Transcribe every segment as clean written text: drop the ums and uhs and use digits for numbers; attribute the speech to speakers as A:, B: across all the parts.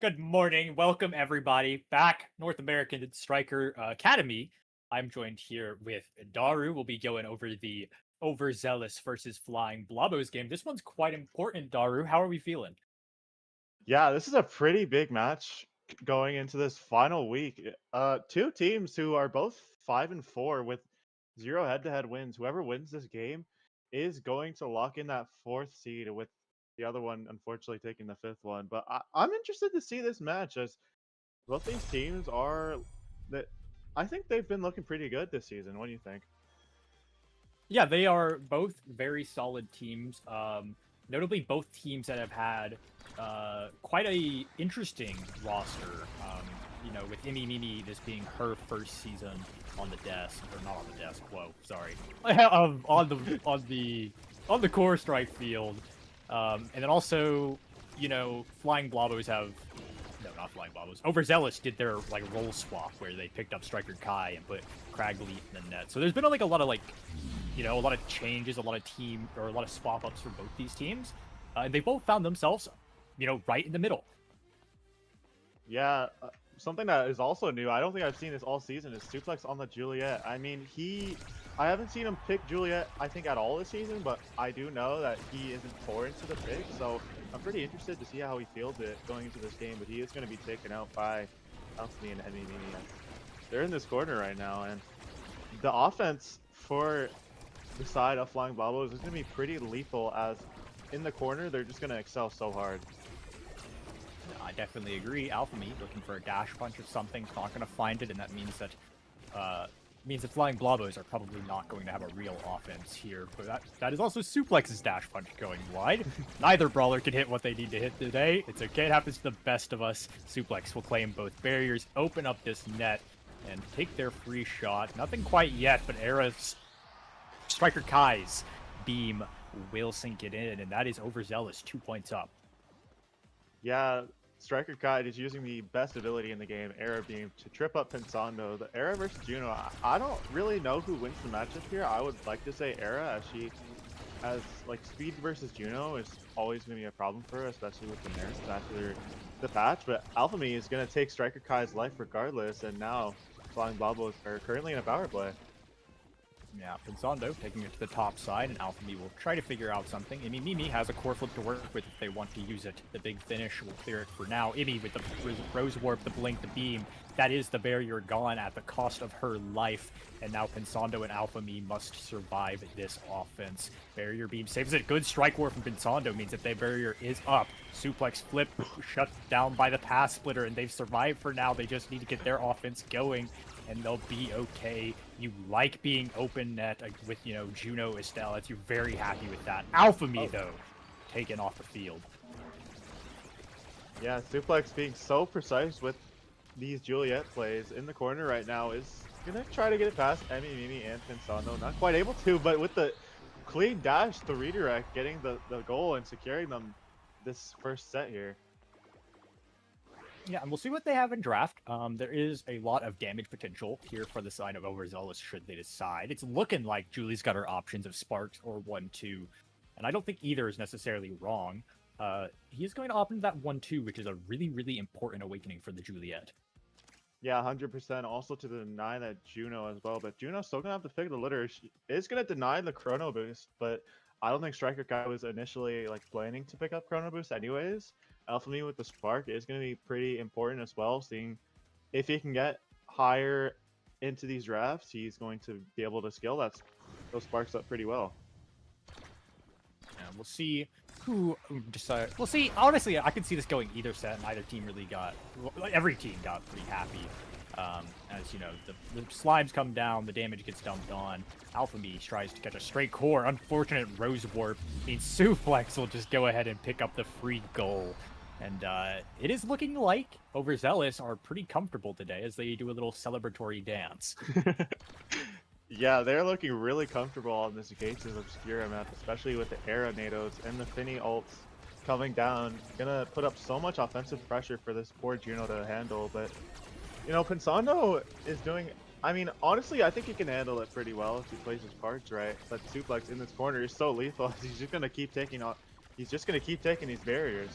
A: Good morning. Welcome everybody back North American Striker Academy. I'm joined here with Daru. We'll be going over the Overzealous versus Flying Blobos game. This one's quite important, Daru. How are we feeling?
B: Yeah, this is a pretty big match going into this final week. Two teams who are both 5-4 with zero head-to-head wins. Whoever wins this game is going to lock in that fourth seed, with the other one unfortunately taking the fifth one. But I'm interested to see this match as both these teams are that I think they've been looking pretty good this season. What do you think?
A: Yeah, they are both very solid teams. Notably, both teams that have had quite a interesting roster. With Imi Mimi this being her first season on the desk, or not on the desk. Whoa, sorry, on the core strike field, and then also, Flying Blobos have. No, not Flying Blobos. Overzealous did their role swap where they picked up Striker Kai and put Cragleaf in the net. So there's been a lot of a lot of changes, a lot of a lot of swap ups for both these teams, and they both found themselves, right in the middle.
B: Yeah, something that is also new, I don't think I've seen this all season, is Suplex on the Juliet. I mean, I haven't seen him pick Juliet, I think, at all this season, but I do know that he isn't foreign to the pick, so I'm pretty interested to see how he feels it going into this game, but he is going to be taken out by Anthony and Emmy. They're in this corner right now, and the offense for the side of Flying Blobos is going to be pretty lethal, as in the corner, they're just going to excel so hard.
A: I definitely agree. Alpha Me looking for a dash punch or something, not going to find it, and that means that Flying Blobos are probably not going to have a real offense here. But that is also Suplex's dash punch going wide. Neither brawler can hit what they need to hit today. It's okay. It happens to the best of us. Suplex will claim both barriers, open up this net, and take their free shot. Nothing quite yet, but Era's Striker Kai's beam will sink it in, and that is Overzealous 2 points up.
B: Yeah, Striker Kai is using the best ability in the game, Era Beam, to trip up Pensando. The Era versus Juno, I don't really know who wins the matchup here. I would like to say Era, as she has, speed versus Juno is always going to be a problem for her, especially with the nerfs after the patch. But Alpha Me is going to take Striker Kai's life regardless, and now Flying Blobos are currently in a power play.
A: Yeah, Pensando taking it to the top side, and Alpha Me will try to figure out something. Imi Mimi has a core flip to work with if they want to use it. The big finish will clear it for now. Imi with the Rose Warp, the Blink, the Beam. That is the barrier gone at the cost of her life. And now Pensando and Alpha Me must survive this offense. Barrier Beam saves it. Good strike war from Pensando means that their barrier is up. Suplex flip shut down by the pass splitter, and they've survived for now. They just need to get their offense going, and they'll be okay. You like being open net with, Juno Estelle. You're very happy with that. Alpha Me, though, taken off the field.
B: Yeah, Suplex being so precise with these Juliet plays in the corner right now is going to try to get it past Emmy, Mimi, and Pensando. Not quite able to, but with the clean dash, the redirect, getting the goal and securing them this first set here.
A: Yeah, and we'll see what they have in draft. There is a lot of damage potential here for the side of Overzealous should they decide. It's looking like Julie's got her options of Sparks or 1-2, and I don't think either is necessarily wrong. He's going to opt into that 1-2, which is a really, really important awakening for the Juliet.
B: Yeah, 100%. Also to deny that Juno as well, but Juno's still gonna have to pick the litter. She is gonna deny the Chrono Boost, but I don't think Striker Guy was initially planning to pick up Chrono Boost anyways. Alpha Me with the Spark is gonna be pretty important as well, seeing if he can get higher into these drafts, he's going to be able to scale those sparks up pretty well.
A: And we'll see who decides. We'll see. Honestly, I could see this going either set. Neither team really got. Every team got pretty happy. As the slimes come down, the damage gets dumped on. Alpha Me tries to catch a straight core. Unfortunate Rose Warp means Suplex will just go ahead and pick up the free goal. And it is looking like Overzealous are pretty comfortable today as they do a little celebratory dance.
B: Yeah, they're looking really comfortable on this Gates of Obscura map, especially with the Era Nados and the Finny ults coming down. Gonna put up so much offensive pressure for this poor Juno to handle, but Pensando is doing. I mean, honestly, I think he can handle it pretty well if he plays his cards right. But Suplex in this corner is so lethal. He's just gonna keep taking these barriers.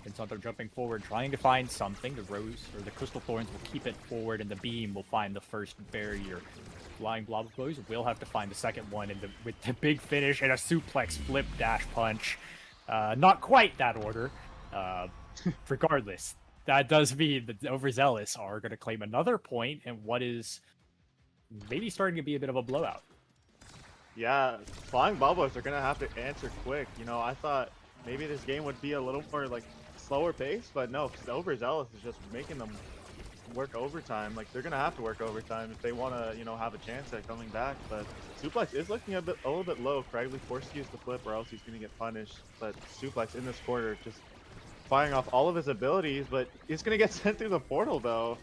A: Pensando jumping forward, trying to find something. The Rose, or the Crystal Thorns will keep it forward, and the Beam will find the first barrier. Flying Blob Blows will have to find the second one with the big finish and a suplex flip dash punch. Not quite that order. Regardless, that does mean that the Overzealous are going to claim another point in what is maybe starting to be a bit of a blowout.
B: Yeah, Flying Bubbles are gonna have to answer quick. You know, I thought maybe this game would be a little more like slower pace, but no, because Overzealous is just making them work overtime. Like they're gonna have to work overtime if they want to, you know, have a chance at coming back. But Suplex is looking a little bit low. Craigley forced to use the flip, or else he's gonna get punished. But Suplex in this quarter just firing off all of his abilities, but he's gonna get sent through the portal though.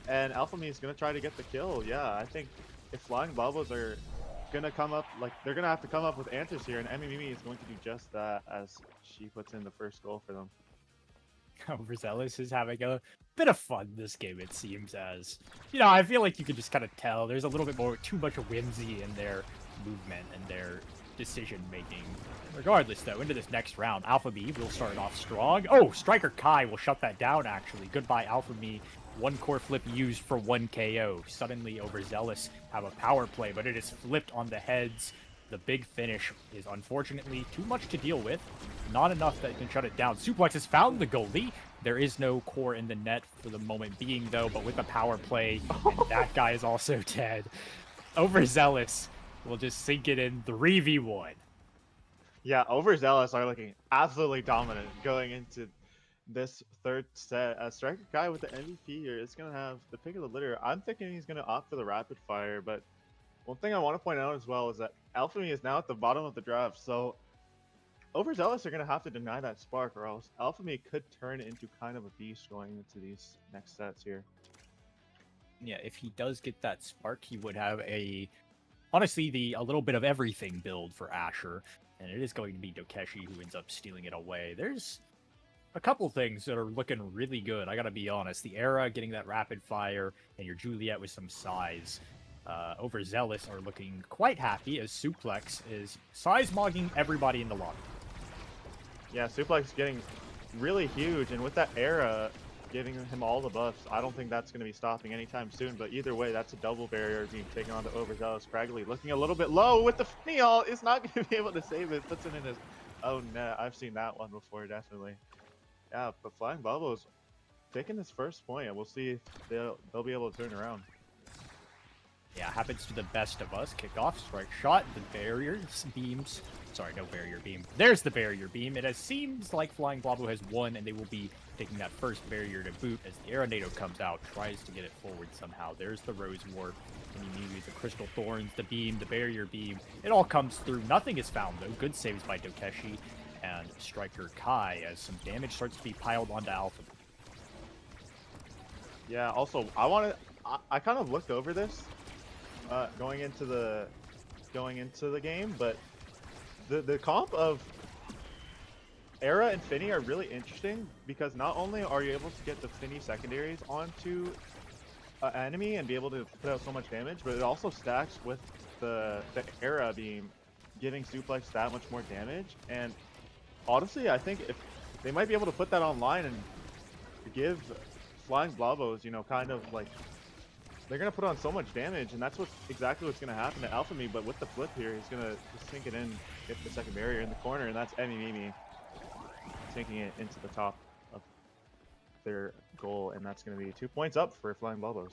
B: And Alphamy is gonna try to get the kill. Yeah, I think if Flying Bubbles are gonna come up, like they're gonna have to come up with answers here, and Mimi is going to do just that as she puts in the first goal for them.
A: Overzealous is having a bit of fun this game, it seems, as you know, I feel like you can just kind of tell there's a little bit too much whimsy in their movement and their decision making. Regardless, though, into this next round, Alphamy will start off strong. Oh, Striker Kai will shut that down, actually. Goodbye, Alphamy. One core flip used for 1 KO. Suddenly, Overzealous have a power play, but it is flipped on the heads. The big finish is unfortunately too much to deal with. Not enough that can shut it down. Suplex has found the goalie. There is no core in the net for the moment being, though, but with a power play, and that guy is also dead. Overzealous will just sink it in 3v1.
B: Yeah, Overzealous are looking absolutely dominant going into this third set. Striker Kai with the MVP here is going to have the pick of the litter. I'm thinking he's going to opt for the rapid fire, but one thing I want to point out as well is that Alphamy is now at the bottom of the draft, so Overzealous are going to have to deny that spark, or else Alphamy could turn into kind of a beast going into these next sets here.
A: Yeah, if he does get that spark, he would have honestly, a little bit of everything build for Asher, and it is going to be Dokeshi who ends up stealing it away. There's a couple things that are looking really good, I gotta be honest. The Era getting that rapid fire, and your Juliet with some size. Overzealous are looking quite happy as Suplex is size-mogging everybody in the lobby.
B: Yeah, Suplex getting really huge, and with that Era giving him all the buffs, I don't think that's going to be stopping anytime soon, but either way, that's a double barrier being taken on to Overzealous. Craigley looking a little bit low with the Finial, is not going to be able to save it, puts it in his own net. I've seen that one before, definitely. Yeah, but Flying Bubbles taking his first point, and we'll see if they'll be able to turn around.
A: Yeah, happens to the best of us. Kickoff, strike shot, the barriers, beams. Sorry, no barrier beam. There's the barrier beam. It seems like Flying Blobbo has won, and they will be taking that first barrier to boot as the Aeronado comes out, tries to get it forward somehow. There's the Rose Warp, and you use the Crystal Thorns, the beam, the barrier beam. It all comes through. Nothing is found, though. Good saves by Dokeshi and Striker Kai as some damage starts to be piled onto Alpha.
B: Yeah, also, I kind of looked over this going into the game, but the comp of Era and Finny are really interesting because not only are you able to get the Finny secondaries onto an enemy and be able to put out so much damage, but it also stacks with the Era beam giving Suplex that much more damage. And honestly, I think if they might be able to put that online and give Flying Blobos, you know, kind of like they're gonna put on so much damage, and that's exactly what's gonna happen to Alphamy. But with the flip here, he's gonna just sink it in, get the second barrier in the corner, and that's Mimi sinking it into the top of their goal, and that's gonna be 2 points up for Flying Blobos.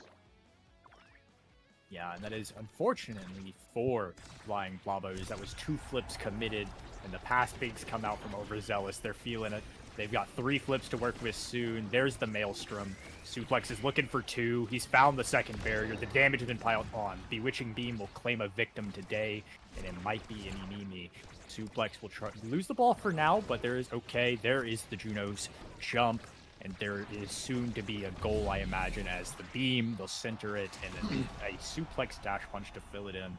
A: Yeah, and that is unfortunately for Flying Blobos. That was 2 flips committed, and the pass bigs come out from Overzealous. They're feeling it. They've got 3 flips to work with soon. There's the Maelstrom. Suplex is looking for 2. He's found the second barrier. The damage has been piled on. Bewitching Beam will claim a victim today, and it might be an Inimi. Suplex will try to lose the ball for now, but there is the Juno's jump, and there is soon to be a goal, I imagine, as the beam, they'll center it, and then a Suplex dash punch to fill it in.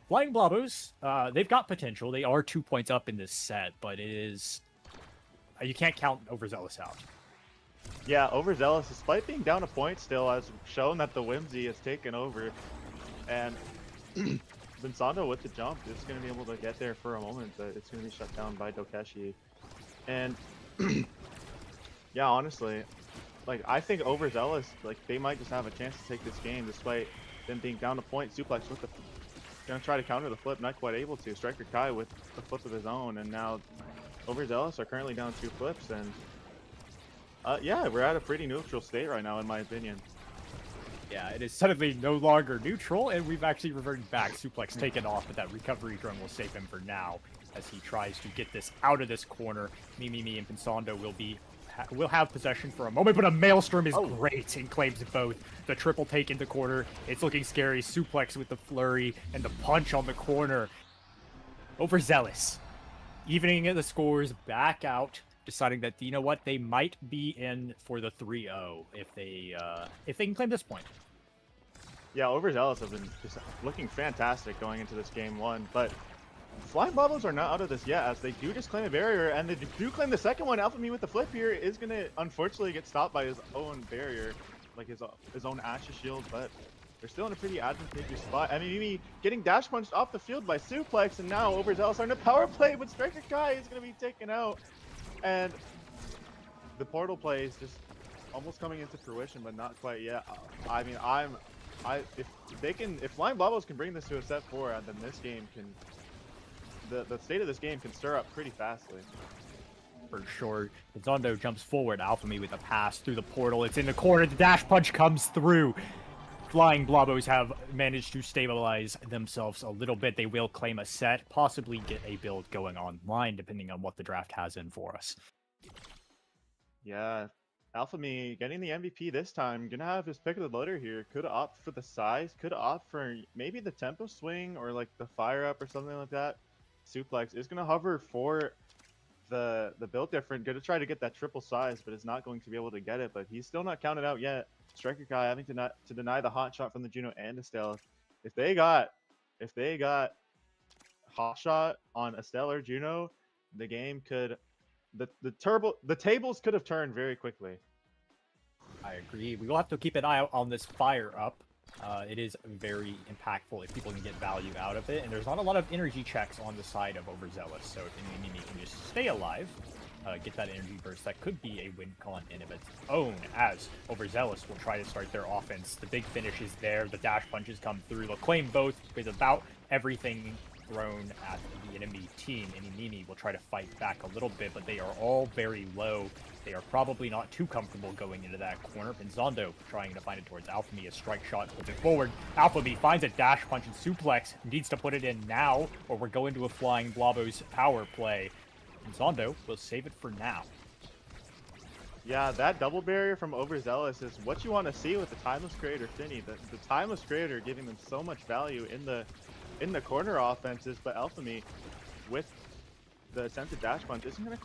A: Flying Blobos, they've got potential. They are 2 points up in this set, but it is... you can't count Overzealous out.
B: Yeah, Overzealous, despite being down a point still, has shown that the whimsy has taken over. And Pensando with the jump is going to be able to get there for a moment, but it's going to be shut down by Dokeshi. And Yeah, honestly, like I think overzealous, like they might just have a chance to take this game despite them being down to point. Suplex with the gonna try to counter the flip, not quite able to. Striker Kai with the flip of his own, and now overzealous are currently down 2 flips, and yeah, we're at a pretty neutral state right now, in my opinion.
A: Yeah, it is suddenly no longer neutral, and we've actually reverted back. Suplex taken off, but that recovery drone will save him for now as he tries to get this out of this corner. Me, and Pensando will have possession for a moment, but a Maelstrom is great and claims both. The triple take into corner. It's looking scary. Suplex with the flurry and the punch on the corner. Overzealous. Evening the scores back out, deciding that, you know what, they might be in for the 3-0 if they can claim this point.
B: Yeah, overzealous have been just looking fantastic going into this game 1, but Flying Bobos are not out of this yet, as they do just claim a barrier, and they do claim the second one. Alpha Me with the flip here is going to unfortunately get stopped by his own barrier, like his own Ashes shield, but they're still in a pretty advantageous spot. I mean, Mimi getting dash punched off the field by Suplex, and now overzealous are in a power play, but Striker Kai is going to be taken out, and the portal play is just almost coming into fruition, but not quite yet. I mean, if Flying Bobos can bring this to a set 4, then this game can. The state of this game can stir up pretty fastly.
A: For sure. Zondo jumps forward. Alpha Me with a pass through the portal. It's in the corner. The dash punch comes through. Flying Blobos have managed to stabilize themselves a little bit. They will claim a set, possibly get a build going online, depending on what the draft has in for us.
B: Yeah. Alpha Me getting the MVP this time. Gonna have his pick of the litter here. Could opt for the size. Could opt for maybe the tempo swing or like the fire up or something like that. Suplex is going to hover for the build different. Going to try to get that triple size, but is not going to be able to get it. But he's still not counted out yet. Striker Kai having to deny the hot shot from the Juno and Estelle. If they got hot shot on Estelle or Juno, the game could the tables could have turned very quickly.
A: I agree. We will have to keep an eye out on this fire up. It is very impactful if people can get value out of it, and there's not a lot of energy checks on the side of Overzealous, so if Mimi can just stay alive, get that energy burst, that could be a win con in of its own, as Overzealous will try to start their offense. The big finish is there, the dash punches come through, they'll claim both with about everything thrown at the enemy team. Mimi will try to fight back a little bit, but they are all very low. They are probably not too comfortable going into that corner. Zondo trying to find it towards Alpha Me. A strike shot, pulls it forward. Alpha Me finds a dash punch and suplex. Needs to put it in now, or we're going to a Flying Blobos power play. Zondo will save it for now.
B: Yeah, that double barrier from Overzealous is what you want to see with the Timeless Creator Finny. The Timeless Creator giving them so much value in the corner offenses, but Alpha Me with the attempted dash punch isn't going to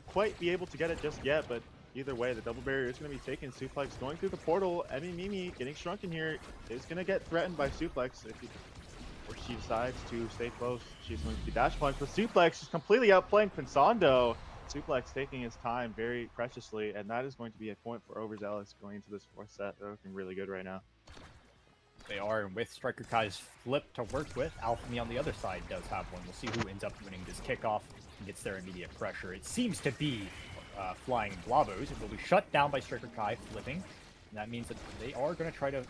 B: quite be able to get it just yet, but either way, the double barrier is going to be taken. Suplex going through the portal. Mimi getting shrunken here is going to get threatened by Suplex if she decides to stay close. She's going to be dash punch, but Suplex is completely outplaying Pensando. Suplex taking his time very preciously, and that is going to be a point for Overzealous going into this 4th set. They're looking really good right now.
A: They are, and with Striker Kai's flip to work with, Alpha Me on the other side does have one. We'll see who ends up winning this kickoff and gets their immediate pressure. It seems to be Flying Blobos. It will be shut down by Striker Kai flipping, and that means that they are going to try to,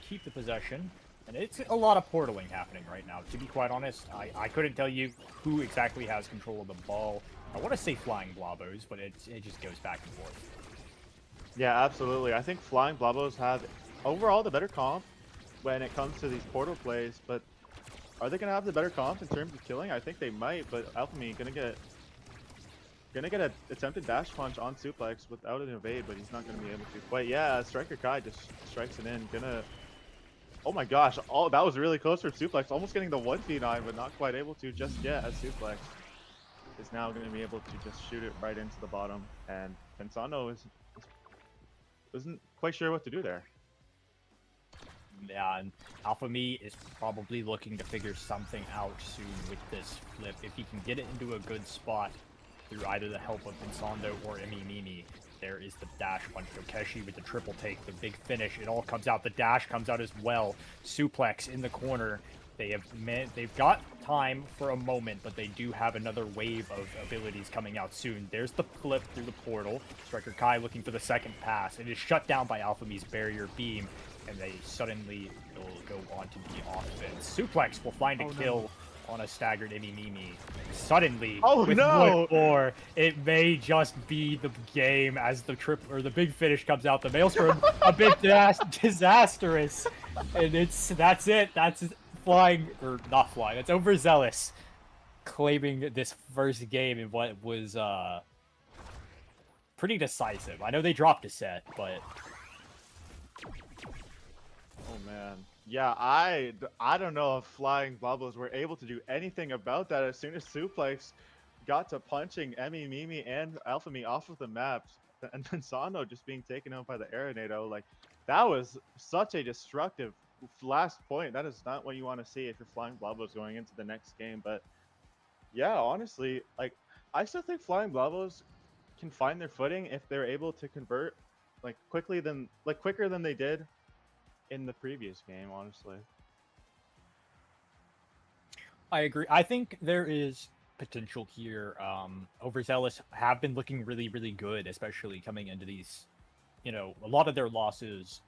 A: keep the possession. And it's a lot of portaling happening right now. To be quite honest, I couldn't tell you who exactly has control of the ball. I want to say Flying Blobos, but it just goes back and forth.
B: Yeah, absolutely. I think Flying Blobos have overall the better comp when it comes to these portal plays, but are they going to have the better comp in terms of killing? I think they might, but Alpha Me gonna get an attempted dash punch on Suplex without an evade, but he's not going to be able to. But yeah, Striker Kai just strikes it in. Oh my gosh, that was really close for Suplex, almost getting the 1v9, but not quite able to just yet, as Suplex is now going to be able to just shoot it right into the bottom, and Pensando isn't quite sure what to do there.
A: Yeah, and Alpha Me is probably looking to figure something out soon with this flip. If he can get it into a good spot through either the help of Pensando or Mimi, there is the dash punch. Tokeshi with the triple take, the big finish. It all comes out. The dash comes out as well. Suplex in the corner. they've got time for a moment, but they do have another wave of abilities coming out soon. There's the flip through the portal. Striker Kai looking for the second pass. It is shut down by Alphami's barrier beam, and they suddenly will go on to the offense. Suplex will find a kill on a staggered Mimi. Suddenly, with
B: no!
A: one more, it may just be the game as the the big finish comes out. The Maelstrom a bit disastrous, and that's it. That's flying, or not flying. That's overzealous, claiming this first game in what was pretty decisive. I know they dropped a set, but
B: Oh man. Yeah, I don't know if Flying Bubbles were able to do anything about that as soon as Suplex got to punching Emmy, Mimi, and Alphami off of the maps, and then Sano just being taken out by the Aeronado. Like, that was such a destructive last point. That is not what you want to see if you're Flying Bubbles going into the next game. But yeah, honestly, like, I still think Flying Bubbles can find their footing if they're able to convert quicker than they did in the previous game, honestly.
A: I agree. I think there is potential here. Overzealous have been looking really, really good, especially coming into these. You know, a lot of their losses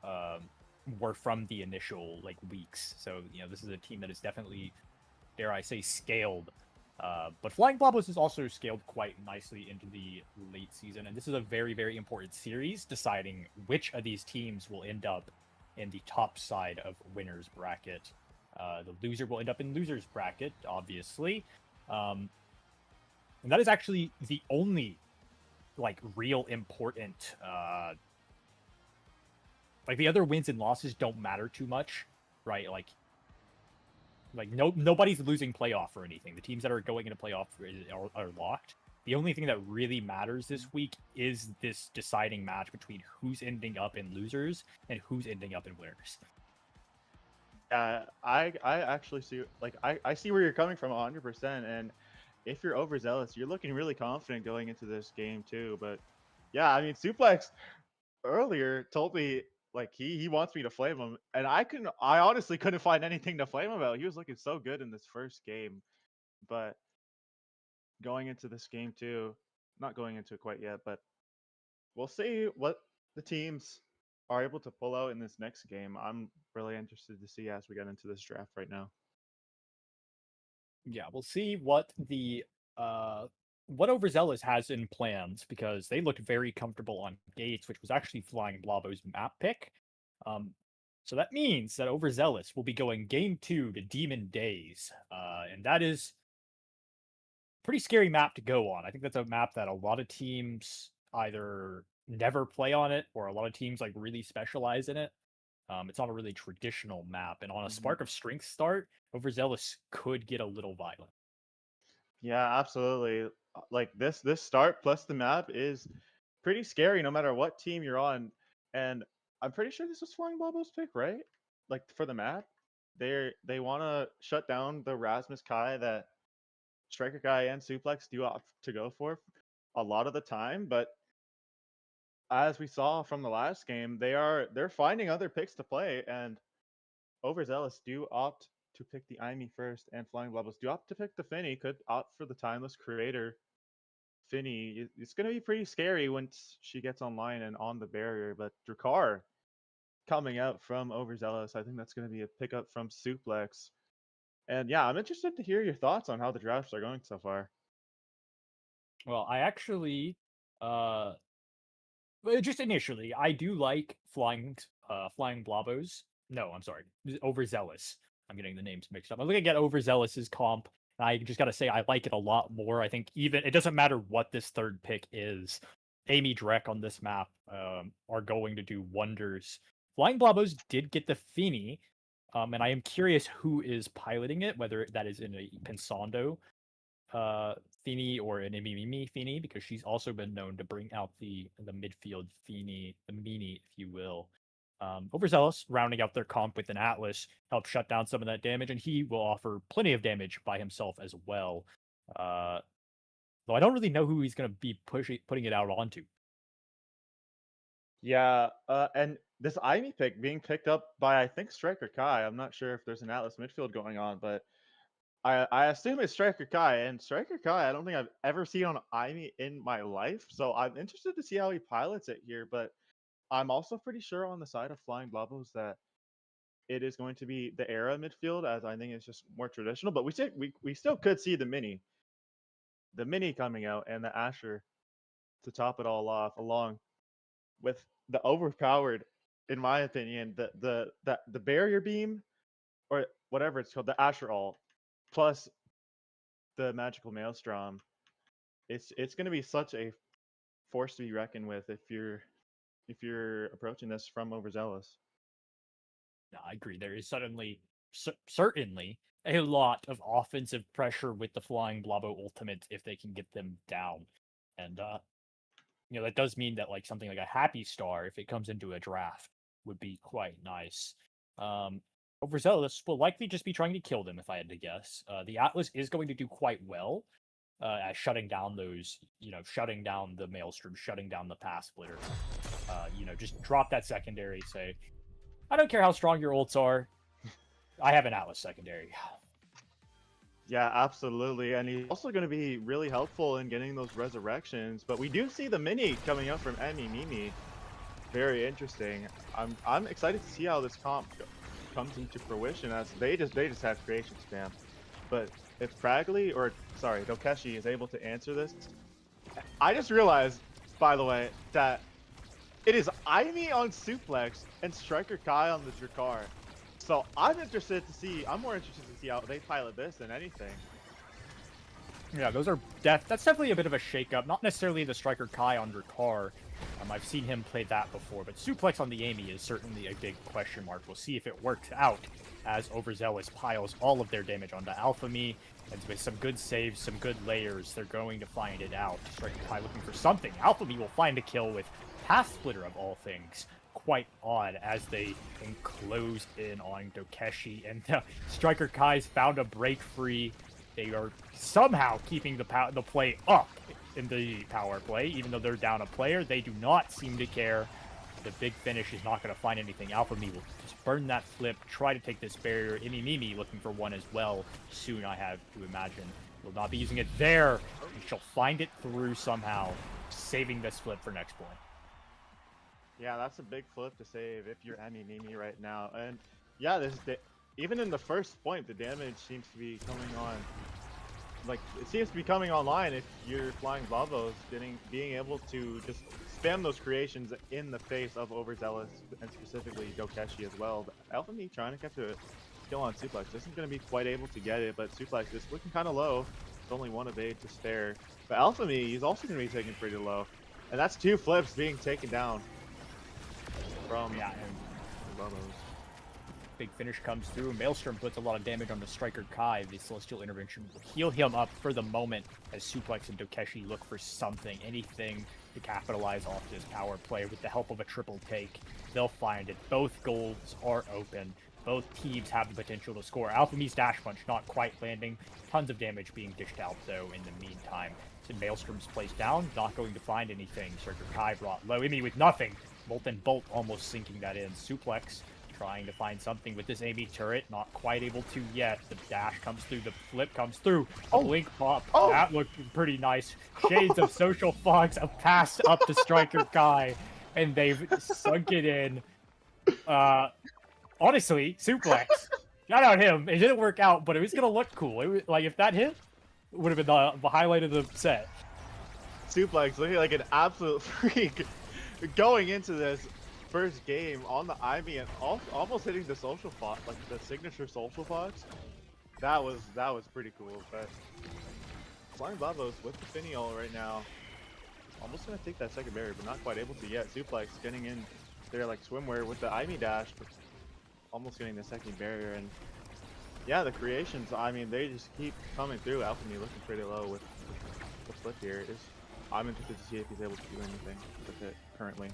A: were from the initial weeks. So this is a team that is definitely, dare I say, scaled. But Flying Blobos is also scaled quite nicely into the late season, and this is a very, very important series deciding which of these teams will end up in the top side of winners bracket. The loser will end up in losers bracket, obviously, and that is actually the only real important. The other wins and losses don't matter too much, right? Nobody's losing playoff or anything. The teams that are going into playoff are locked. The only thing that really matters this week is this deciding match between who's ending up in losers and who's ending up in winners.
B: I actually see I see where you're coming from 100%, and if you're overzealous, you're looking really confident going into this game too. But yeah, I mean, Suplex earlier told me he wants me to flame him, and I honestly couldn't find anything to flame him about. He was looking so good in this first game, but going into this game too, not going into it quite yet, but we'll see what the teams are able to pull out in this next game. I'm really interested to see as we get into this draft right now.
A: Yeah, we'll see what what Overzealous has in plans, because they looked very comfortable on Gates, which was actually Flying Blabo's map pick. So that means that Overzealous will be going game 2 to Demon Days, and that is pretty scary map to go on. I think that's a map that a lot of teams either never play on it, or a lot of teams really specialize in it. It's not a really traditional map, and on a Spark of Strength start, Overzealous could get a little violent.
B: Yeah, absolutely. This start plus the map is pretty scary no matter what team you're on. And I'm pretty sure this was Flying Bobo's pick, right? For the map. They want to shut down the Rasmus Kai that Striker Guy and Suplex do opt to go for a lot of the time, but as we saw from the last game, they're finding other picks to play, and Overzealous do opt to pick the Imi first, and Flying Bubbles do opt to pick the Finny, could opt for the Timeless Creator. Finny, it's going to be pretty scary once she gets online and on the barrier, but Drakkar coming out from Overzealous, I think that's going to be a pickup from Suplex. And yeah, I'm interested to hear your thoughts on how the drafts are going so far.
A: Well, I actually, just initially, I do like Flying Blobos. No, I'm sorry, Overzealous. I'm getting the names mixed up. I'm looking at Overzealous's comp, and I just gotta say I like it a lot more. I think even it doesn't matter what this third pick is. Amy Drek on this map are going to do wonders. Flying Blobos did get the Fini, and I am curious who is piloting it, whether that is in a Pensando Fini or an Mimi Fini, because she's also been known to bring out the midfield Fini, the Mini, if you will. Overzealous, rounding out their comp with an Atlas, help shut down some of that damage, and he will offer plenty of damage by himself as well. Though I don't really know who he's going to be putting it out onto.
B: Yeah, and this Ivy pick being picked up by, I think, Striker Kai. I'm not sure if there's an Atlas midfield going on, but I assume it's Striker Kai. And Striker Kai, I don't think I've ever seen on Ivy in my life. So I'm interested to see how he pilots it here. But I'm also pretty sure on the side of Flying Blavos that it is going to be the era midfield, as I think it's just more traditional. But we still could see the mini coming out and the Asher to top it all off, along with the overpowered, in my opinion, the barrier beam or whatever it's called, the Asher All, plus the magical maelstrom. It's going to be such a force to be reckoned with if you're approaching this from overzealous.
A: No, I agree. There is certainly a lot of offensive pressure with the Flying Blobbo ultimate if they can get them down. And that does mean that like something like a Happy Star, if it comes into a draft, would be quite nice. Overzealous will likely just be trying to kill them, if I had to guess. The Atlas is going to do quite well at shutting down those, shutting down the Maelstrom, shutting down the Pass Splitter. Just drop that secondary, say, I don't care how strong your ults are, I have an Atlas secondary.
B: Yeah, absolutely. And he's also going to be really helpful in getting those resurrections. But we do see the mini coming up from Emmy Mimi. Very interesting. I'm excited to see how this comp comes into fruition, as they just have creation spam. But if Dokeshi is able to answer this, I just realized, by the way, that it is Ivy on Suplex and Striker Kai on the Drakkar. So I'm more interested to see how they pilot this than anything.
A: Yeah, that's definitely a bit of a shakeup. Not necessarily the Striker Kai on Drakkar. I've seen him play that before, but Suplex on the Amy is certainly a big question mark. We'll see if it works out as Overzealous piles all of their damage onto Alphamy, and with some good saves, some good layers, they're going to find it out. Striker Kai looking for something. Alphamy will find a kill with Path Splitter of all things. Quite odd as they enclose in on Dokeshi, and Striker Kai's found a break free. They are somehow keeping the play up in the power play, even though they're down a player. They do not seem to care. The big finish is not going to find anything. Alphamy will just burn that flip, try to take this barrier. Mimi looking for one as well. Soon, I have to imagine. Will not be using it there. And she'll find it through somehow, saving this flip for next point.
B: Yeah, that's a big flip to save if you're Emmy Mimi right now. And yeah, even in the first point, the damage seems to be coming on. Like, it seems to be coming online if you're Flying Blavos, being able to just spam those creations in the face of Overzealous, and specifically Dokeshi as well. But Alphamy trying to catch a kill on Suplex isn't going to be quite able to get it, but Suplex is looking kind of low. It's only one evade to spare. But Alphamy, he's also going to be taken pretty low. And that's 2 flips being taken down from Blavos.
A: Big finish comes through. Maelstrom puts a lot of damage on the Striker Kai. The Celestial Intervention will heal him up for the moment as Suplex and Dokeshi look for anything to capitalize off this power play with the help of a triple take. They'll find it. Both goals are open. Both teams have the potential to score. Alphamy's dash punch not quite landing. Tons of damage being dished out, though, in the meantime. So Maelstrom's placed down, not going to find anything. Striker Kai brought low. Amy with nothing. Molten Bolt almost sinking that in. Suplex trying to find something with this Amy turret, not quite able to yet. The dash comes through, the flip comes through, the blink pop, that looked pretty nice. Shades of Social Fox, a pass up to Striker Kai, and they've sunk it in. Honestly, Suplex, shout out him. It didn't work out, but it was gonna look cool. It was, like, if that hit, it would have been the highlight of the set.
B: Suplex looking like an absolute freak going into this first game on the Ivy and almost hitting the Social Fox, like the signature Social Fox. That was pretty cool. But Flying Blavos with the Finial right now, almost gonna take that second barrier, but not quite able to yet. Suplex getting in there like swimwear with the Ivy dash, but almost getting the second barrier. And yeah, the creations, I mean, they just keep coming through. Alchemy looking pretty low with the flip here. I'm interested to see if he's able to do anything with it currently.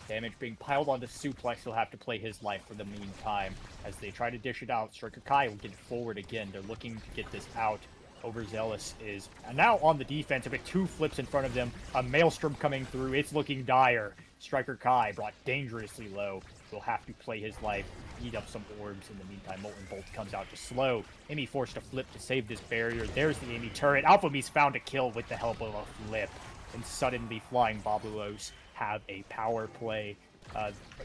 A: Damage being piled onto Suplex, he'll have to play his life for the meantime. As they try to dish it out, Striker Kai will get it forward again. They're looking to get this out Overzealous is now on the defense with 2 flips in front of them. A Maelstrom coming through. It's looking dire. Striker Kai brought dangerously low. Will have to play his life, eat up some orbs. In the meantime, Molten Bolt comes out to slow. Amy forced to flip to save this barrier. There's the Amy turret. Alpha Me's found a kill with the help of a flip. And suddenly, Flying Bobulos have a power play.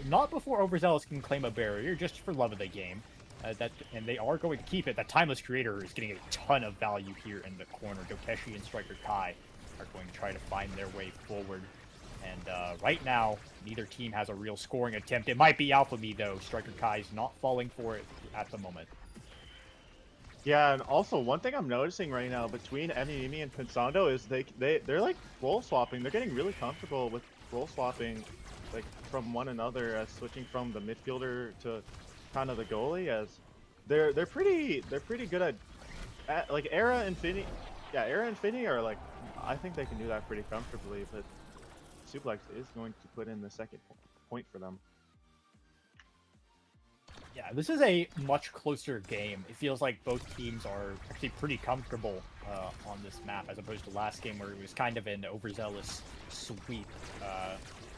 A: Not before Overzealous can claim a barrier, just for love of the game. And they are going to keep it. The Timeless Creator is getting a ton of value here in the corner. Dokeshi and Striker Kai are going to try to find their way forward. And right now, neither team has a real scoring attempt. It might be Alpha Me, though. Striker Kai is not falling for it at the moment.
B: Yeah, and also one thing I'm noticing right now between Emmy and Pensando is they're like role swapping. They're getting really comfortable with role swapping, like from one another, switching from the midfielder to kind of the goalie. As they're pretty good at like Era Infinity. Yeah, Era Infinity are like, I think they can do that pretty comfortably, but Suplex is going to put in the second point for them.
A: Yeah, this is a much closer game. It feels like both teams are actually pretty comfortable on this map, as opposed to last game where it was kind of an overzealous sweep.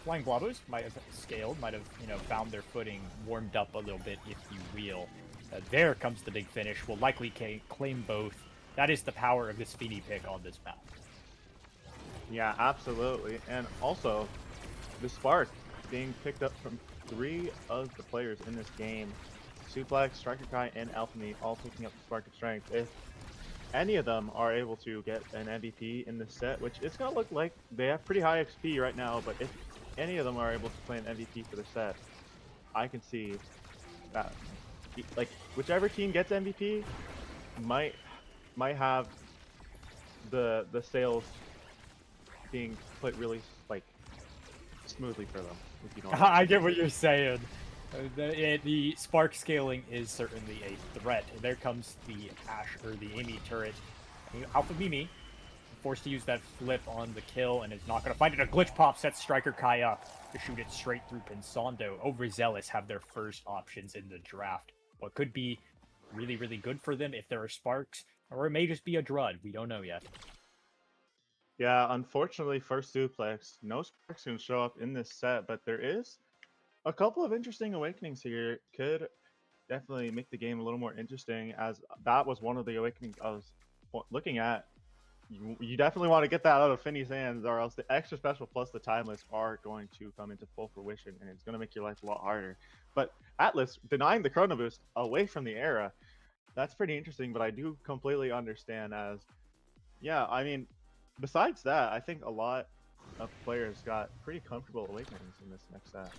A: Flying Blobos might have scaled, might have found their footing, warmed up a little bit, if you will. There comes the big finish. Will likely claim both. That is the power of this Fini pick on this map.
B: Yeah, absolutely. And also, the Spark being picked up from 3 of the players in this game. Suplex, Striker Kai, and Alpha Me all picking up the Spark of Strength. If any of them are able to get an MVP in this set, which it's going to look like they have pretty high XP right now, but if any of them are able to play an MVP for the set, I can see that, like, whichever team gets MVP might have the sales being put really like smoothly for them. If you know what I mean.
A: I get what you're saying. The Spark scaling is certainly a threat. There comes the the Amy turret. Alpha Mimi forced to use that flip on the kill and is not going to find it. A glitch pop sets Striker Kai up to shoot it straight through Pensando. Overzealous have their first options in the draft. What could be really, really good for them if there are sparks, or it may just be a Drud. We don't know yet.
B: Yeah, unfortunately for Suplex, no sparks can show up in this set, but there is a couple of interesting awakenings here. Could definitely make the game a little more interesting, as that was one of the awakenings I was looking at. You definitely want to get that out of Finny's hands, or else the extra special plus the timeless are going to come into full fruition, and it's going to make your life a lot harder. But Atlas denying the Chrono Boost away from the Era, that's pretty interesting, but I do completely understand, as, yeah, I mean, besides that, I think a lot of players got pretty comfortable awakenings in this next set.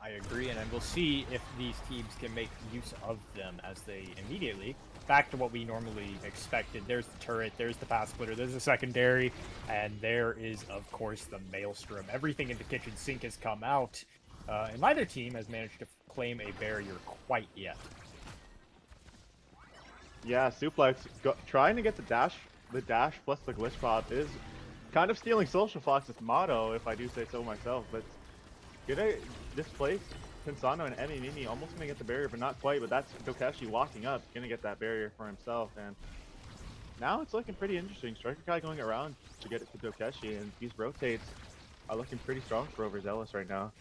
A: I agree, and we'll see if these teams can make use of them as they immediately, back to what we normally expected. There's the turret, there's the path splitter, there's the secondary, and there is, of course, the Maelstrom. Everything in the kitchen sink has come out, and neither team has managed to claim a barrier quite yet.
B: Yeah, Suplex trying to get the dash plus the glitch pop is kind of stealing Social Fox's motto, if I do say so myself, but gonna displace Pensando and Emmy Mimi, almost gonna get the barrier, but not quite. But that's Dokeshi walking up, gonna get that barrier for himself, and now it's looking pretty interesting. Striker Kai going around to get it to Dokeshi, and these rotates are looking pretty strong for Overzealous right now.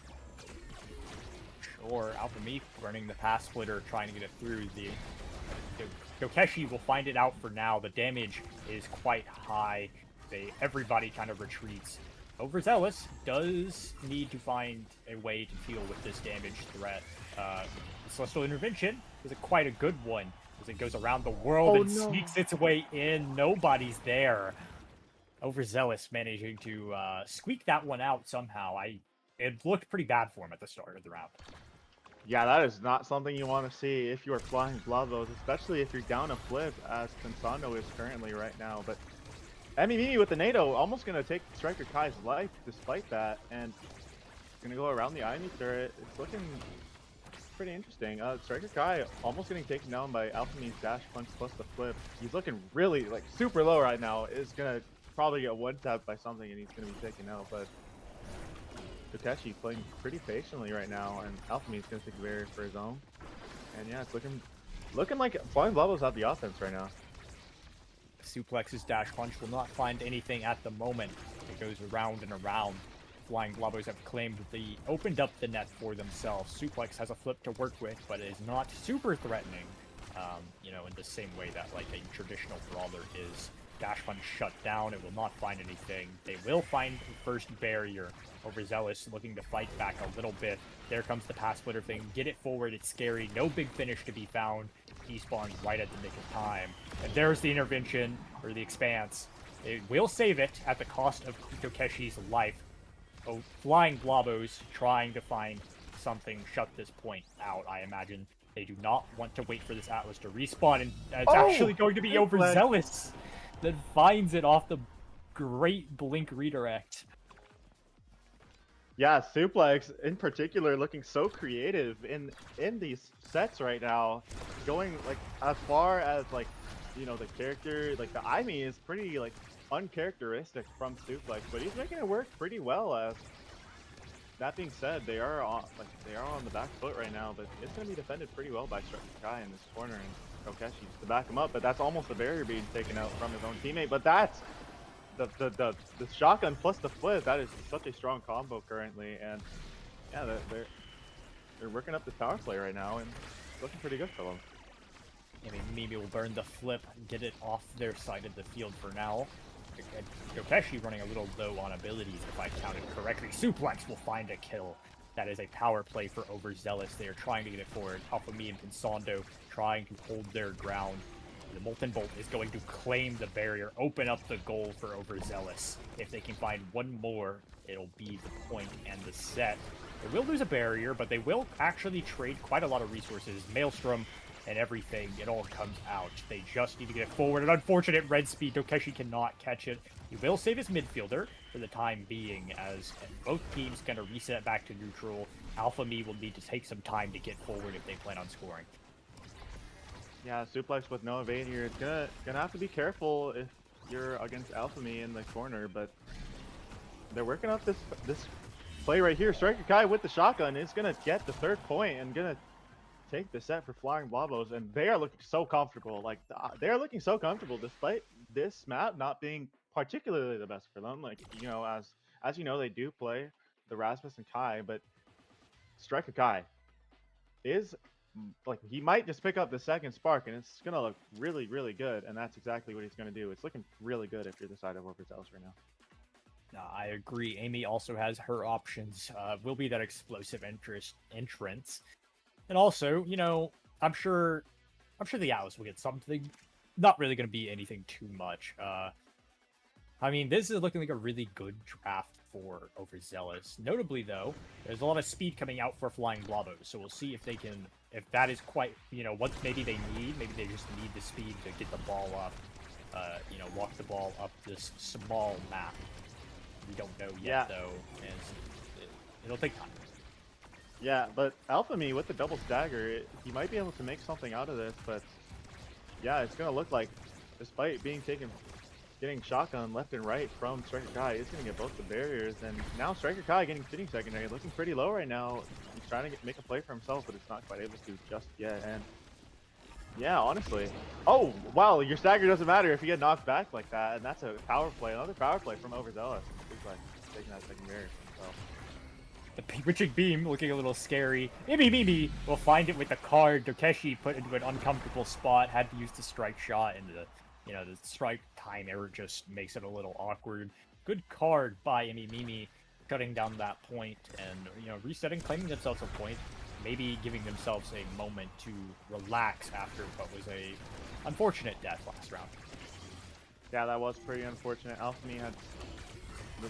A: Sure, Alpha Me running the path splitter, trying to get it through. The Dokeshi will find it out for now. The damage is quite high. Everybody kind of retreats. Overzealous does need to find a way to deal with this damage threat. Celestial Intervention is quite a good one, as it goes around the world and sneaks its way in. Nobody's there. Overzealous managing to squeak that one out somehow. It looked pretty bad for him at the start of the round.
B: Yeah, that is not something you want to see if you are flying Blavos, especially if you're down a flip, as Pensando is currently right now. But Emmy Mimi with the NATO almost going to take Striker Kai's life despite that, and going to go around the Ivy turret. It's looking pretty interesting. Striker Kai almost getting taken down by Alpha Me's dash punch plus the flip. He's looking really, like, super low right now. Is going to probably get one-tapped by something, and he's going to be taken out, but Dokeshi playing pretty patiently right now, and Alpha Me's going to take the barrier for his own. And yeah, it's looking like Flying Bubbles have the offense right now.
A: Suplex's dash punch will not find anything at the moment. It goes around and around. Flying Blobos have claimed they opened up the net for themselves. Suplex has a flip to work with, but it is not super threatening. You know, in the same way that like a traditional brawler is. Dash punch shut down. It will not find anything. They will find the first barrier. Overzealous looking to fight back a little bit. There comes the pass splitter thing. Get it forward. It's scary. No big finish to be found. He spawns right at the nick of time. And there's the intervention, or the expanse. It will save it at the cost of Dokeshi's life. Oh, Flying Blobos trying to find something, shut this point out, I imagine. They do not want to wait for this Atlas to respawn, and it's actually going to be Overzealous that finds it off the great blink redirect.
B: Yeah, Suplex in particular looking so creative in these sets right now, going like as far as like, you know, the character, like the Aimi is pretty like uncharacteristic from Suplex, but he's making it work pretty well. That being said, they are on the back foot right now, but it's going to be defended pretty well by Kai in this corner and Kokeshi to back him up. But that's almost a barrier being taken out from his own teammate. But that's the shotgun plus the flip. That is such a strong combo currently, and yeah, they're working up this power play right now, and it's looking pretty good for them.
A: I mean, Mimi will burn the flip, get it off their side of the field for now. Kokeshi running a little low on abilities, if I counted correctly. Suplex will find a kill. That is a power play for Overzealous. They are trying to get it forward. Alphami and Pensando trying to hold their ground. The Molten Bolt is going to claim the barrier, open up the goal for Overzealous. If they can find one more, it'll be the point and the set. They will lose a barrier, but they will actually trade quite a lot of resources. Maelstrom and everything, it all comes out. They just need to get it forward. An unfortunate red speed. Dokeshi cannot catch it. He will save his midfielder for the time being, as both teams kind of reset back to neutral. Alphami will need to take some time to get forward if they plan on scoring.
B: Yeah, Suplex with no evade here. It's gonna have to be careful if you're against Alphami in the corner, but they're working up this play right here. Striker Kai with the shotgun is gonna get the third point and gonna take the set for Flying Blobos, and they are looking so comfortable. Like they are looking so comfortable despite this map not being particularly the best for them. Like, you know, as you know, they do play the Rasmus and Kai, but Striker Kai is like, he might just pick up the second spark, and it's gonna look really, really good. And that's exactly what he's gonna do. It's looking really good if you're the side of Overzealous right now.
A: I agree. Amy also has her options. Will be that explosive entrance. And also, you know, I'm sure the Atlas will get something. Not really going to be anything too much. I mean, this is looking like a really good draft for Overzealous. Notably, though, there's a lot of speed coming out for Flying Blobos, so we'll see if they can, if that is quite, you know, what maybe they need. Maybe they just need the speed to get the ball up, you know, walk the ball up this small map. We don't know yet, though, and it'll take time.
B: Yeah, but Alphami with the double stagger, he might be able to make something out of this, but yeah, it's going to look like, despite getting shotgun left and right from Striker Kai, he's going to get both the barriers, and now Striker Kai getting fitting secondary, looking pretty low right now. He's trying to make a play for himself, but it's not quite able to just yet, and yeah, honestly. Oh, wow, your stagger doesn't matter if you get knocked back like that, and that's a power play, another power play from Overzealous. Looks like taking that second barrier for himself.
A: The Witching Beam looking a little scary. Mimi will find it with the card. Dokeshi put into an uncomfortable spot, had to use the strike shot, and the strike time error just makes it a little awkward. Good card by Mimi, cutting down that point and, you know, resetting, claiming themselves a point, maybe giving themselves a moment to relax after what was a unfortunate death last round.
B: Yeah, that was pretty unfortunate. Alphami had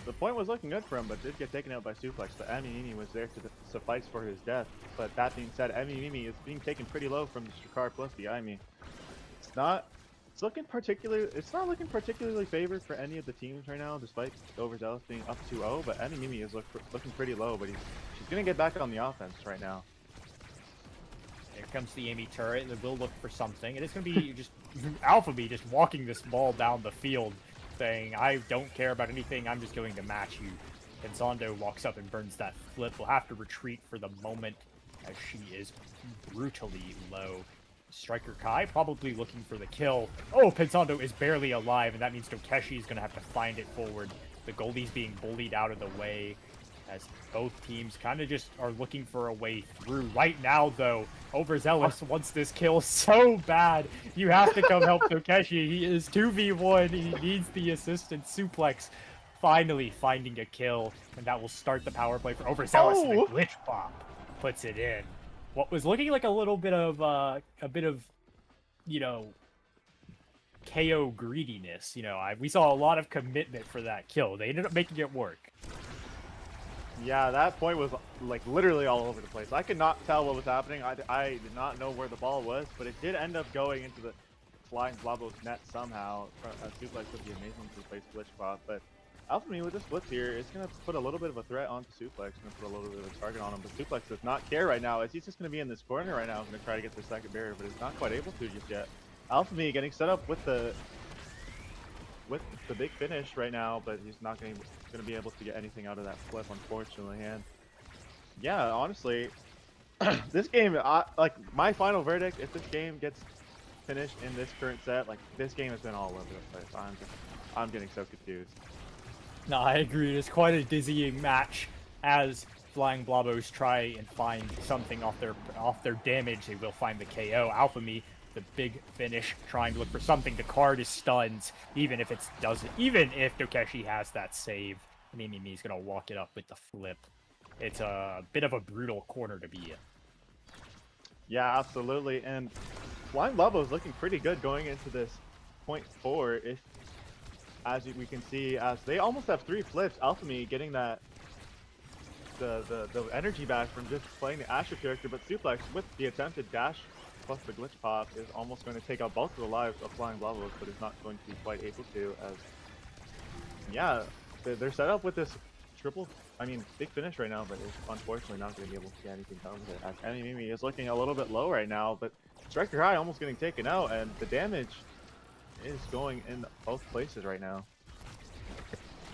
B: the point was looking good for him, but did get taken out by Suplex. But Mimi was there to suffice for his death. But that being said, Mimi is being taken pretty low from the Shakar plus the Aimi. It's not looking particularly favored for any of the teams right now, despite Overzealous being up 2-0. But Mimi is looking pretty low, but she's gonna get back on the offense right now.
A: Here comes the Amy turret. They will look for something. And it's going to be just Alphami just walking this ball down the field, saying, I don't care about anything. I'm just going to match you. And Zondo walks up and burns that flip. We'll have to retreat for the moment as she is brutally low. Striker Kai probably looking for the kill. Oh, Pensando is barely alive, and that means Dokeshi is going to have to find it forward. The Goldie's being bullied out of the way as both teams kind of just are looking for a way through. Right now, though, Overzealous wants this kill so bad. You have to come help Dokeshi. He is 2v1. He needs the assistant suplex. Finally finding a kill, and that will start the power play for Overzealous. And a glitch pop puts it in. What was looking like a little bit of you know, KO greediness. You know, we saw a lot of commitment for that kill. They ended up making it work.
B: Yeah, that point was like literally all over the place. I could not tell what was happening. I did not know where the ball was, but it did end up going into the flying Blabbo's net somehow. A suplex with the amazing suplex glitch pop, but Alpha with this blitz here, it's going to put a little bit of a threat onto Suplex, and put a little bit of a target on him, but Suplex does not care right now, as he's just going to be in this corner right now, going to try to get the second barrier, but he's not quite able to just yet. Alpha getting set up with the big finish right now, but he's not going to be able to get anything out of that flip, unfortunately. And yeah, honestly, this game, like my final verdict, if this game gets finished in this current set, like this game has been all over the place. I'm getting so confused.
A: No, I agree. It's quite a dizzying match as Flying Blabbos try and find something off their damage. They will find the KO. Alphamy, the big finish, trying to look for something. The card is stunned, even if Dokeshi has that save. Mimi's gonna walk it up with the flip. It's a bit of a brutal corner to be in.
B: Yeah, absolutely. And Flying Blabbos looking pretty good going into this point 4. As we can see, as they almost have 3 flips, Alphamy getting that the energy back from just playing the Asher character, but Suplex with the attempted dash plus the glitch pop is almost going to take out both of the lives of Flying Blabbos, but is not going to be quite able to, as yeah, they're set up with this big finish right now, but it's unfortunately not going to be able to get anything done with it, as Mimi is looking a little bit low right now, but Striker High almost getting taken out, and the damage is going in both places right now.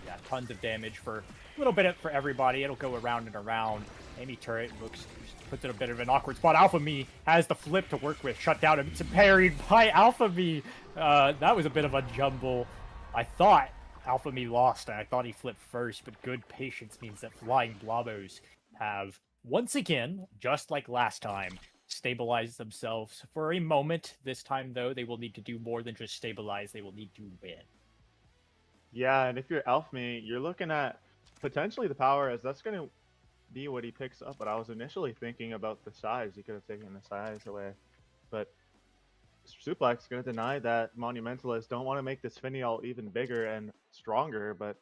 A: Yeah, tons of damage for a little bit for everybody. It'll go around and around. Amy Turret puts in a bit of an awkward spot. Alphamy has the flip to work with, shut down, and it's parried by Alphamy. That was a bit of a jumble. I thought Alphamy lost, and I thought he flipped first, but good patience means that Flying Blabbos have, once again, just like last time, stabilize themselves for a moment. This time, though, they will need to do more than just stabilize. They will need to win.
B: Yeah, and if you're Alphamy, you're looking at potentially the power, as that's going to be what he picks up. But I was initially thinking about the size. He could have taken the size away. But Suplex is going to deny that. Monumentalists don't want to make this Finial even bigger and stronger, but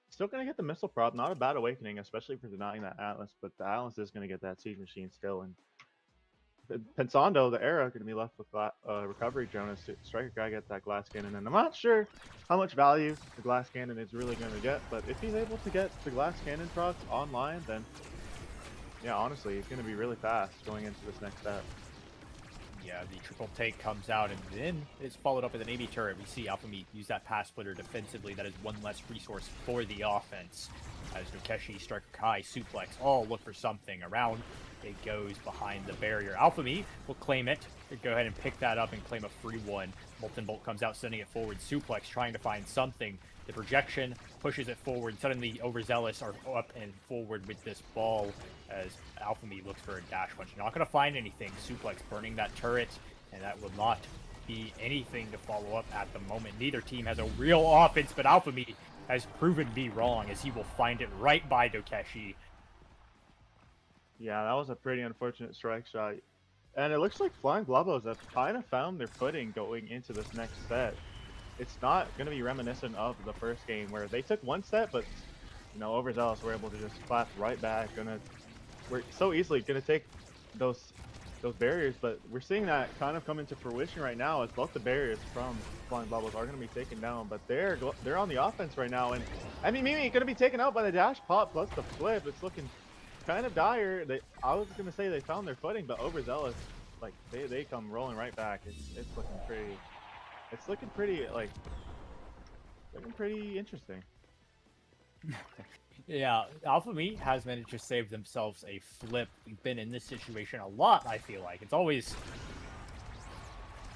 B: still going to get the missile prop. Not a bad awakening, especially for denying that Atlas. But the Atlas is going to get that Siege Machine still. And Pensando, the era, going to be left with recovery Jonas. Striker Guy gets that glass cannon, and I'm not sure how much value the glass cannon is really going to get, but if he's able to get the glass cannon procs online, then yeah, honestly, it's going to be really fast going into this next step.
A: Yeah, the triple take comes out, and then it's followed up with an AB turret. We see Alphamy use that pass splitter defensively. That is one less resource for the offense. As Dokeshi, Striker Kai, Suplex all look for something. Around it goes behind the barrier. Alphamy will claim it. Go ahead and pick that up and claim a free one. Molten Bolt comes out, sending it forward. Suplex trying to find something. The projection pushes it forward. Suddenly, Overzealous are up and forward with this ball as Alphamy looks for a dash punch. Not going to find anything. Suplex burning that turret, and that will not be anything to follow up at the moment. Neither team has a real offense, but Alphamy has proven me wrong, as he will find it right by Dokeshi.
B: Yeah, that was a pretty unfortunate strike shot. And it looks like Flying Blabbos have kind of found their footing going into this next set. It's not going to be reminiscent of the first game where they took one set, but you know, Overzealous were able to just clap right back. We're so easily going to take those barriers, but we're seeing that kind of come into fruition right now, as both the barriers from Flying Blabbos are going to be taken down, but they're on the offense right now. And I mean, Mimi going to be taken out by the dash pop plus the flip. It's looking kind of dire. I was going to say they found their footing, but Overzealous, like they come rolling right back. It's looking pretty. It's looking pretty interesting.
A: Yeah, Alphamy has managed to save themselves a flip. We've been in this situation a lot, I feel like. It's always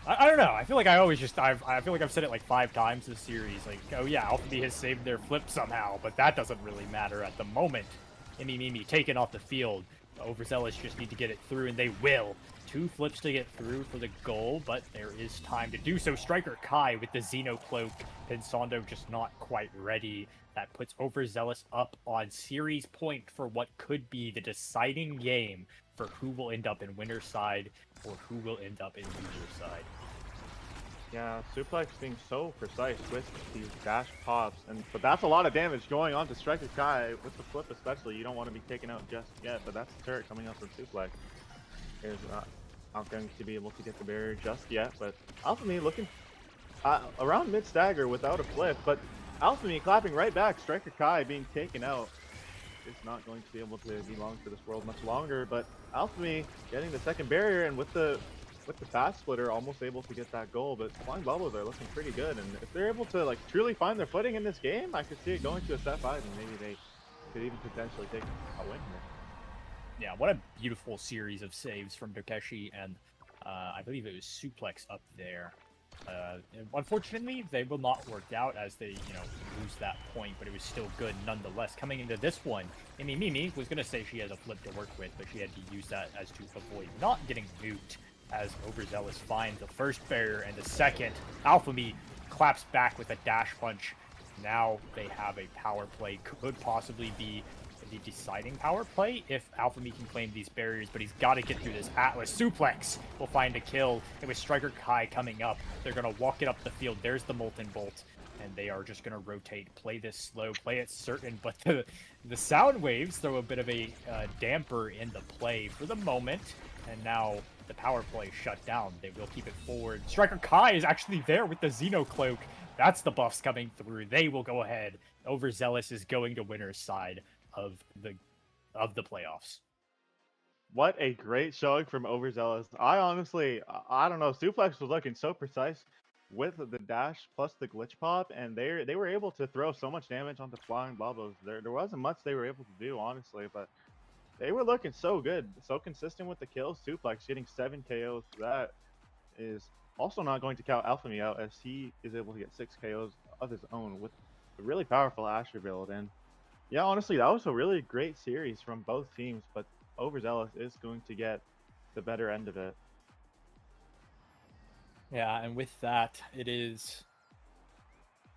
A: I don't know. I feel like I feel like I've said it like 5 times this series. Like, oh yeah, Alpha B has saved their flip somehow, but that doesn't really matter at the moment. Mimi taken off the field. Overzealous just need to get it through, and they will. 2 flips to get through for the goal, but there is time to do so. Striker Kai with the Xeno Cloak. Pensando just not quite ready. That puts Overzealous up on series point for what could be the deciding game for who will end up in winner's side or who will end up in loser's side.
B: Yeah, Suplex being so precise with these dash pops, but that's a lot of damage going on to Striker Kai with the flip especially. You don't want to be taken out just yet, but that's the turret coming up from Suplex. Is not going to be able to get the barrier just yet, but Alphamy looking around mid stagger without a flip, but Alphamy clapping right back. Striker Kai being taken out is not going to be able to belong to this world much longer, but Alphamy getting the second barrier, and with the fast splitter almost able to get that goal. But Flying Bubbles are looking pretty good, and if they're able to like truly find their footing in this game, I could see it going to a set 5, and maybe they could even potentially take a win here.
A: Yeah, what a beautiful series of saves from Dokeshi, and I believe it was Suplex up there. Unfortunately, they will not work out as they, lose that point, but it was still good nonetheless. Coming into this one, Mimi was going to say she has a flip to work with, but she had to use that as to avoid not getting nuked, as Overzealous finds the first barrier, and the second, Alphamy claps back with a dash punch. Now they have a power play, could possibly be the deciding power play if Alphamy can claim these barriers, but he's got to get through this. Atlas Suplex will find a kill, and with Striker Kai coming up, they're going to walk it up the field. There's the Molten Bolt, and they are just going to rotate, play this slow, play it certain, but the sound waves throw a bit of a damper in the play for the moment, and now the power play shut down. They will keep it forward. Striker Kai is actually there with the Xeno Cloak. That's the buffs coming through. They will go ahead. Overzealous is going to winner's side of the playoffs.
B: What a great showing from Overzealous. I honestly, I don't know, Suplex was looking so precise with the dash plus the glitch pop, and they were able to throw so much damage onto Flying Bubbles. There wasn't much they were able to do, honestly, but they were looking so good, so consistent with the kills. Suplex getting 7 KOs. That is also not going to count Alphamy out, as he is able to get 6 KOs of his own with a really powerful Asher build. And yeah, honestly, that was a really great series from both teams, but Overzealous is going to get the better end of it.
A: Yeah, and with that, it is.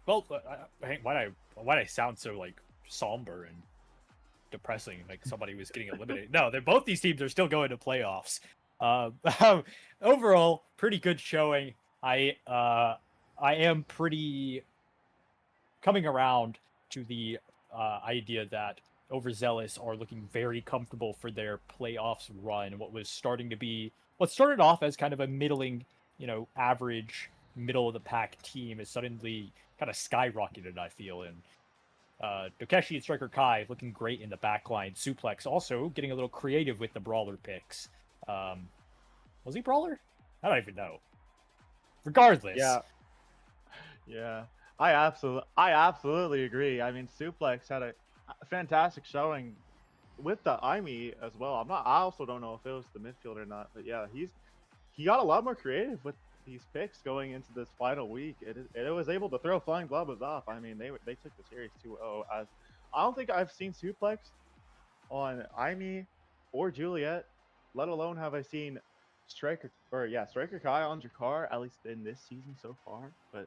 A: Well, why'd I sound so like somber and depressing, like somebody was getting eliminated? No, both these teams are still going to playoffs. Overall, pretty good showing. I am pretty coming around to the idea that Overzealous are looking very comfortable for their playoffs run. What started off as kind of a middling, average middle of the pack team is suddenly kind of skyrocketed, I feel. And Dokeshi and Striker Kai looking great in the backline. Suplex also getting a little creative with the brawler picks. Was he brawler? I don't even know. Regardless.
B: Yeah. I absolutely agree. I mean, Suplex had a fantastic showing with the IME as well. I also don't know if it was the midfield or not, but yeah, he got a lot more creative with these picks going into this final week. It was able to throw Flying Bubbles off. I mean, they took the series 2-0. As I don't think I've seen Suplex on IME or Juliet, let alone have I seen Striker Kai on Jakar, at least in this season so far. But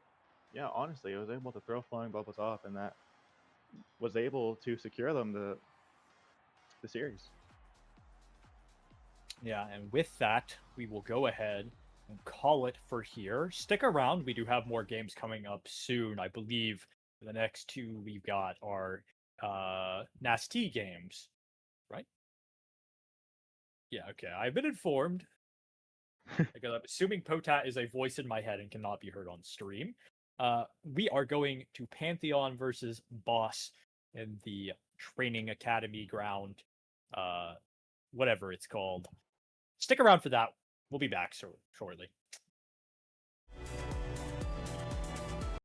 B: yeah, honestly, it was able to throw Flying Bubbles off, and that was able to secure them the series.
A: Yeah, and with that, we will go ahead and call it for here. Stick around. We do have more games coming up soon. I believe the next 2 we've got are Nasty games, right? Yeah, okay. I've been informed. Because I'm assuming Potat is a voice in my head and cannot be heard on stream. We are going to Pantheon versus Boss in the training academy ground, whatever it's called. Stick around for that. We'll be back shortly.